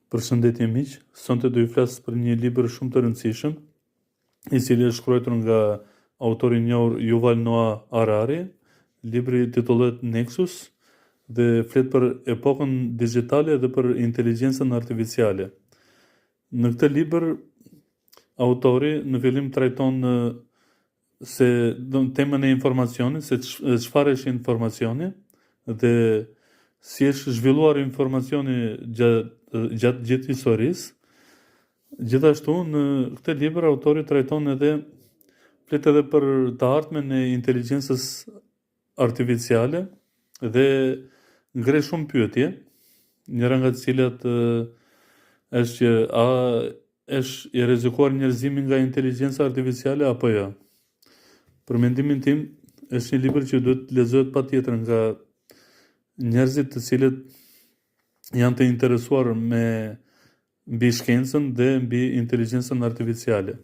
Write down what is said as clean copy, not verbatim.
Përshëndetje miq, sonte do ju flas për një libër shumë të rëndësishëm, i cili është shkruar nga autori i njohur Yuval Noah Harari. Libri titullohet Nexus dhe flet për epokën digjitale dhe për inteligjencën artificiale. Në këtë libër autori në fillim trajton se temën e informacionit, se çfarë është informacioni dhe si është zhvilluar informacioni gjatë gjithë historisë. Gjithashtu në këtë libër autori trajton flet edhe për të ardhmen e inteligjencës artificiale dhe ngre shumë pyetje, njëra nga të cilat është që a është i rrezikuar njerëzimi nga inteligjenca artificiale apo jo. Për mendimin tim, është një libër që duhet lexohet patjetër nga njerëzit të cilët janë të interesuar mbi shkencën dhe mbi inteligjencën artificiale.